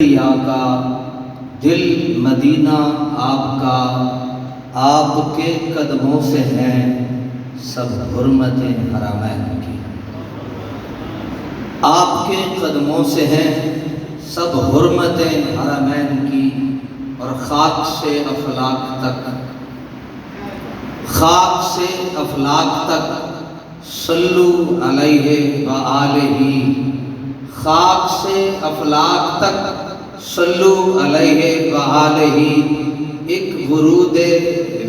کا دل مدینہ آپ کا، آپ کے قدموں سے ہیں سب حرمتیں حرمین کی، آپ کے قدموں سے ہیں سب حرمتیں حرمین کی، اور خاک سے افلاک تک، خاک سے افلاک تک صلو علیہ وآلہ، خاک سے افلاک تک صلو علیہ وآلہ، ایک ورود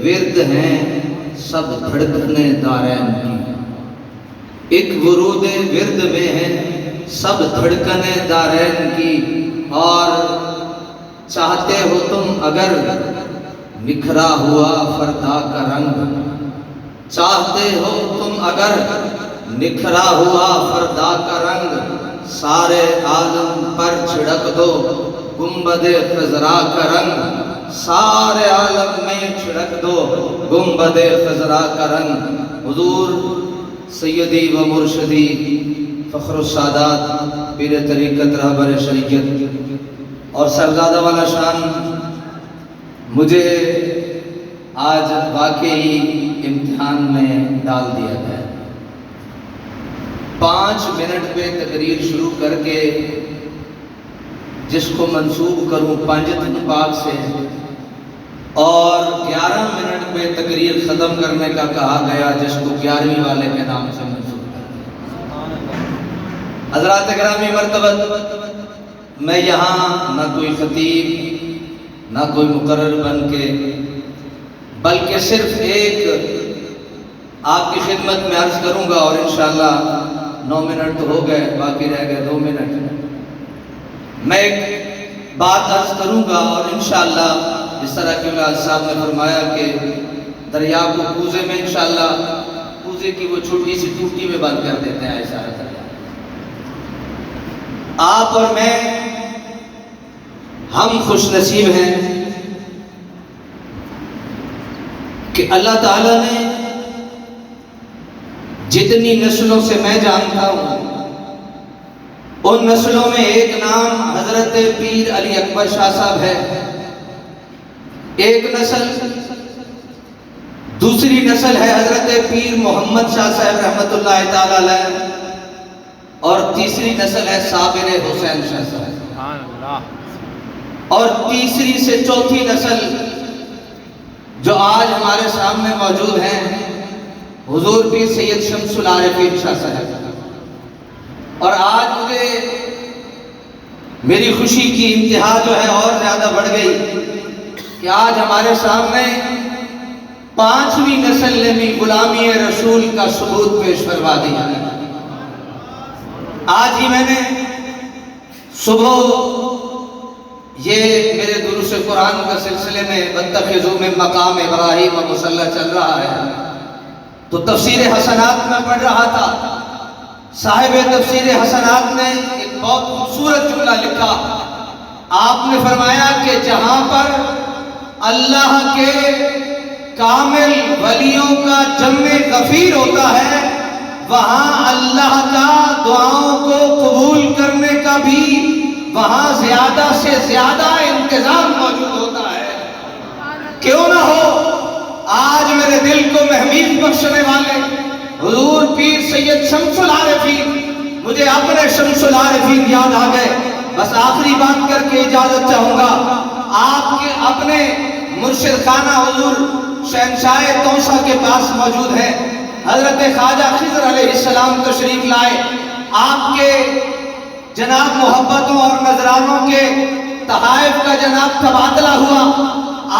ورد ہیں سب دھڑکنے دارین کی، ایک ورود ورد میں ہیں سب دھڑکنے دارین کی، اور چاہتے ہو تم اگر نکھرا ہوا فردا کا رنگ، چاہتے ہو تم اگر نکھرا ہوا فردا کا رنگ، سارے عالم پر چھڑک دو گنبد خضرا کا رنگ، سارے عالم میں چھڑک دو گنبد خضرا کا رنگ۔ حضور سیدی و مرشدی فخر السادات پیر طریقت رہبر شریعت اور صاحبزادہ والا شان، مجھے آج واقعی امتحان میں ڈال دیا گیا۔ 5 منٹ پہ تقریر شروع کر کے جس کو منسوب کروں پنجتن پاک سے، اور 11 منٹ پہ تقریر ختم کرنے کا کہا گیا جس کو 11ویں والے کے نام سے منسوب کر دیا۔ حضرات گرامی مرتبت، میں یہاں نہ کوئی خطیب نہ کوئی مقرر بن کے، بلکہ صرف ایک آپ کی خدمت میں عرض کروں گا، اور انشاءاللہ 9 منٹ تو ہو گئے، باقی رہ گئے 2 منٹ۔ میں ایک بات عرض کروں گا، اور انشاءاللہ جس طرح کہ اللہ صاحب نے فرمایا کہ دریا کو کوزے میں، انشاءاللہ کوزے کی وہ چھوٹی سی ٹوٹی میں بند کر دیتے ہیں ایسا دریا۔ آپ اور میں ہم خوش نصیب ہیں کہ اللہ تعالیٰ نے جتنی نسلوں سے میں جانتا ہوں، ان نسلوں میں ایک نام حضرت پیر علی اکبر شاہ صاحب ہے، ایک نسل، دوسری نسل ہے حضرت پیر محمد شاہ صاحب رحمت اللہ تعالی علیہ، اور تیسری نسل ہے صابر حسین شاہ صاحب، اور تیسری سے چوتھی نسل جو آج ہمارے سامنے موجود ہیں حضور پیر سید شمس العارفین شاہ صاحب۔ اور آج مجھے میری خوشی کی انتہا جو ہے اور زیادہ بڑھ گئی کہ آج ہمارے سامنے 5ویں نسل نے بھی غلامی رسول کا ثبوت پیش کروا دیا ہے۔ آج ہی میں نے صبح یہ میرے دروس قرآن کا سلسلے میں وَاتَّخِذُوا مِن مَقَامِ إِبْرَاهِيمَ مُصَلًّى چل رہا ہے، تو تفسیر حسنات میں پڑھ رہا تھا، صاحب تفسیر حسنات نے ایک بہت خوبصورت جملہ لکھا۔ آپ نے فرمایا کہ جہاں پر اللہ کے کامل ولیوں کا جمع غفیر ہوتا ہے، وہاں اللہ کا دعاؤں کو قبول کرنے کا بھی وہاں زیادہ سے زیادہ انتظام موجود ہوتا ہے۔ کیوں نہ ہو، آج میرے دل کو مہمیز بخشنے والے حضور پیر سید شمس العارفین، مجھے اپنے شمس العارفین یاد آ گئے۔ بس آخری بات کر کے اجازت چاہوں گا، آپ کے اپنے مرشد خانہ حضور شہنشاہ توسا کے پاس موجود ہے، حضرت خواجہ خضر علیہ السلام تشریف لائے، آپ کے جناب محبتوں اور نذرانوں کے تحائف کا جناب تبادلہ ہوا۔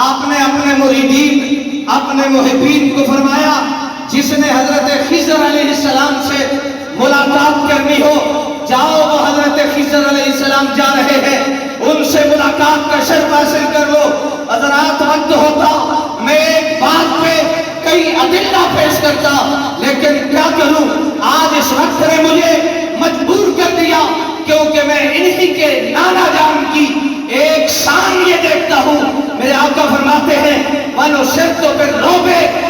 آپ نے اپنے مریدین، اپنے محبین کو فرمایا جس نے حضرت خضر علیہ السلام سے ملاقات کرنی ہو، جاؤ، وہ حضرت خضر علیہ السلام جا رہے ہیں، ان سے ملاقات کا شرف حاصل کر لو۔ حضرات وقت ہوتا میں ایک بات پہ کئی ادلہ پیش کرتا، لیکن کیا کروں، آج اس وقت نے مجھے مجبور کر دیا، کیونکہ میں انہی کے نانا جان کی ایک شان یہ دیکھتا ہوں۔ میرے آقا فرماتے ہیں وَنُصِرْتُ بِالرُّعْبِ،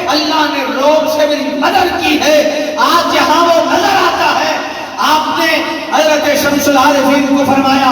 اللہ نے رعب سے میری مدد کی ہے۔ آج یہاں وہ نظر آتا ہے، آپ نے حضرت شمس العارفین کو فرمایا